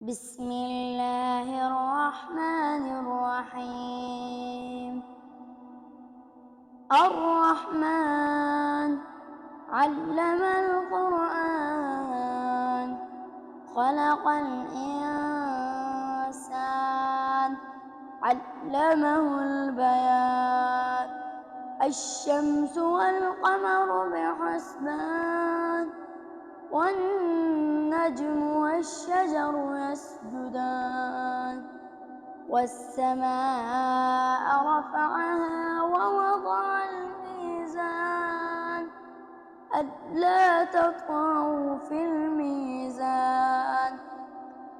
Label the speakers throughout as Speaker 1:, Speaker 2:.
Speaker 1: بسم الله الرحمن الرحيم. الرحمن علم القرآن، خلق الإنسان، علمه البيان. الشمس والقمر بحسبان، والنجم والشجر يسجدان. والسماء رفعها ووضع الميزان، ألا تطغوا في الميزان.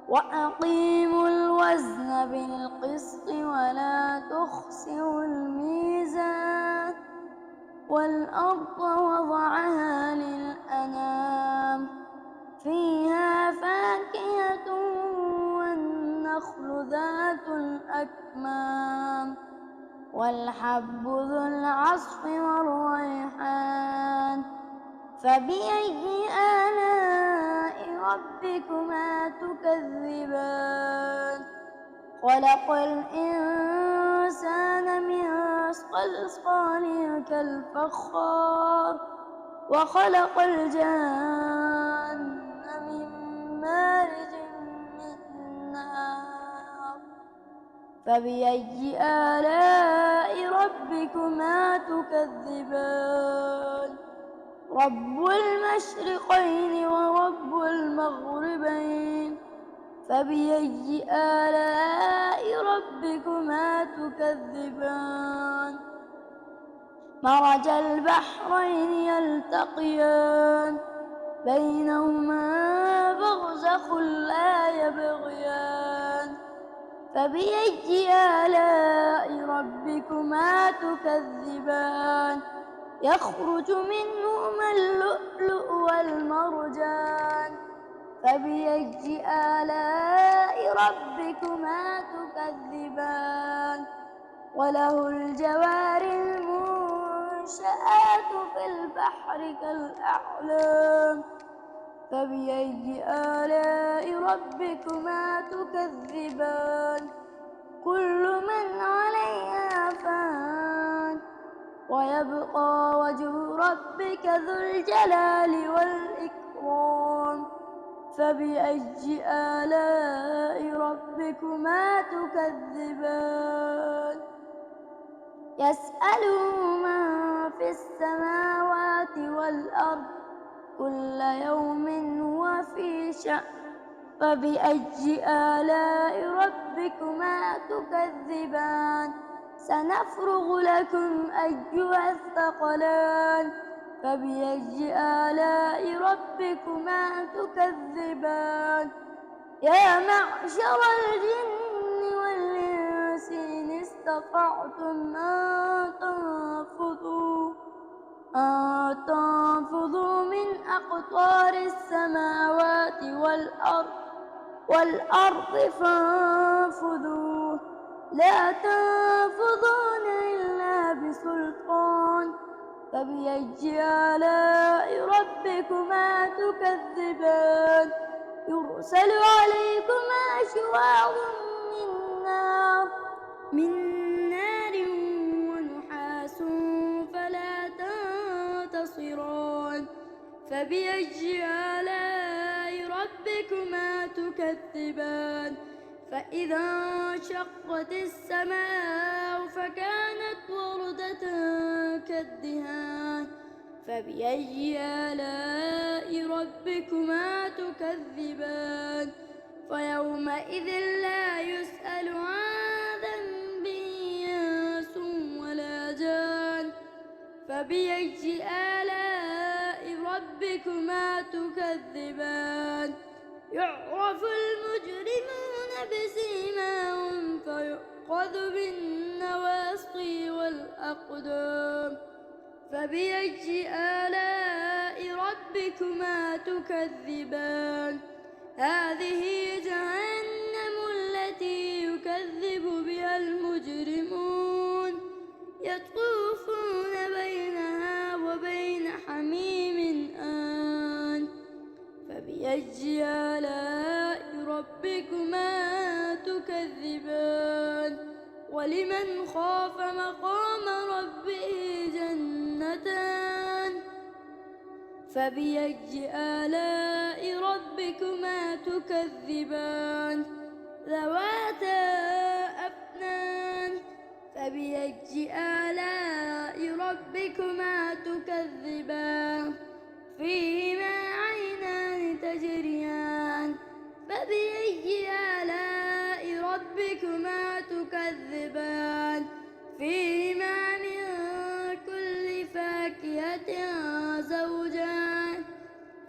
Speaker 1: وأقيموا الوزن بالقسط ولا تخسروا الميزان. والأرض وضعها للأنام، فيها فاكهة والنخل ذات الأكمام، والحب ذو العصف والريحان. فبأي آلاء ربكما تكذبان؟ خلق الإنسان من صلصال كالفخار، وخلق الجان من مارج من نار. فبأي آلاء ربكما تكذبان؟ رب المشرقين ورب المغربين، فبأي آلاء ربكما تكذبان؟ مرج البحرين يلتقيان، بينهما برزخ لا يبغيان. فبأي آلاء ربكما تكذبان؟ يخرج منهما اللؤلؤ والمرجان. فبأي آلاء ربكما تكذبان؟ وله الجوار المنشآت في البحر كالأعلام. فبأي آلاء ربكما تكذبان؟ كل من عليها فان، ويبقى وجه ربك ذو الجلال والإكرام. فبأي آلاء ربكما تكذبان؟ يسأله من في السماوات والأرض، كل يوم هو في شأن. فبأي آلاء ربكما تكذبان؟ سنفرغ لكم أيها الثقلان. فبأي آلاء ربكما تكذبان؟ يا معشر الجن والإنس إن استطعتم أن تنفذوا من أقطار السماوات والأرض فانفذوا، لا تنفذون إلا بسلطان. فبأي آلاء ربكما تكذبان؟ يرسل عليكما شواظ من نار ونحاس فلا تنتصران. فبأي آلاء ربكما تكذبان؟ فإذا انشقت السماء فكانت وردة كالدهان. فبأي آلاء ربكما تكذبان؟ فيومئذ لا يسأل عن ذنبه إنس ولا جان. فبأي آلاء ربكما تكذبان؟ يعرف المجرمون بسيماهم فيؤخذ بالنواصي والأقدام. فبأي آلاء ربكما تكذبان؟ هذه جهنم التي يكذب بها المجرمون، يطوفون بينها وبين حميم آن. فبأي آلاء ربكما تكذبان ولمن خاف مقام ربه جنتان فبأي آلاء ربكما تكذبان ذواتا أفنان فبأي آلاء ربكما تكذبان فيهما عينان تجريان فبأي آلاء ربكما تكذبان فيهما من كل فاكهة زوجان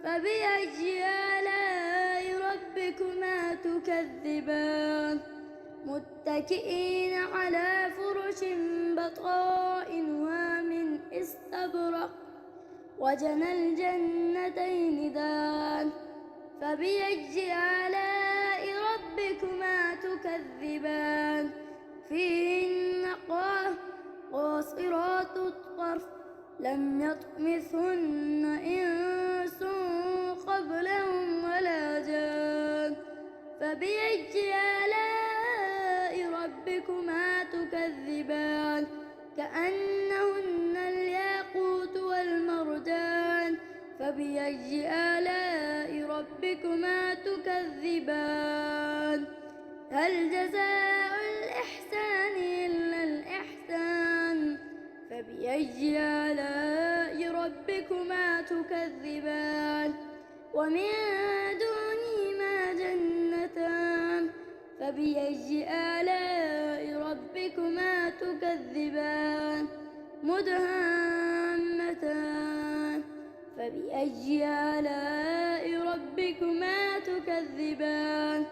Speaker 1: فبأي آلاء ربكما تكذبان متكئين على فرش بطائنها من استبرق وجنى الجنتين دان فبأي آلاء ربكما تكذبان فيهن قاصرات الطرف لم يطمثهن إنس قبلهم ولا جان فبأي آلاء ربكما تكذبان كأنهن الياقوت والمرجان فبأي آلاء ربكما تكذبان هل جزاء الإحسان إلا الإحسان فبأي آلاء ربكما تكذبان ومن دونهما جنتان فبأي آلاء ربكما تكذبان مدهامتان فبأي آلاء ربكما تكذبان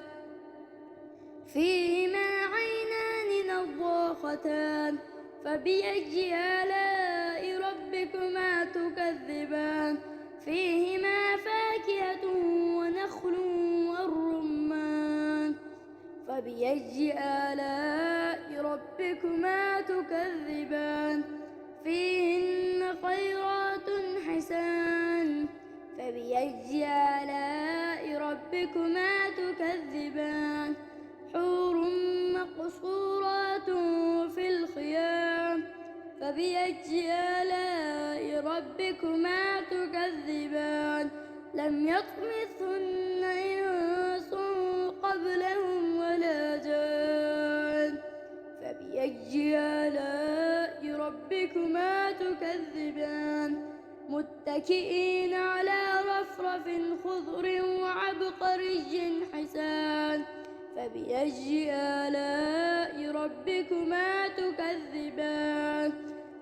Speaker 1: فيهما عينان نضاختان فبأي آلاء ربكما تكذبان فيهما فاكهة ونخل والرمان فبأي آلاء ربكما تكذبان فيهن خيرات حسان فبأي آلاء ربكما تكذبان حور مقصورات في الخيام فبأي آلاء ربكما تكذبان لم يطمثهن إنس قبلهم ولا جان فبأي آلاء ربكما تكذبان متكئين على رفرف خضر وعبقري حسان فبأي آلاء ربكما تكذبان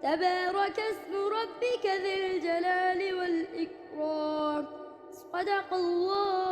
Speaker 1: تبارك اسم ربك ذي الجلال والإكرام صدق الله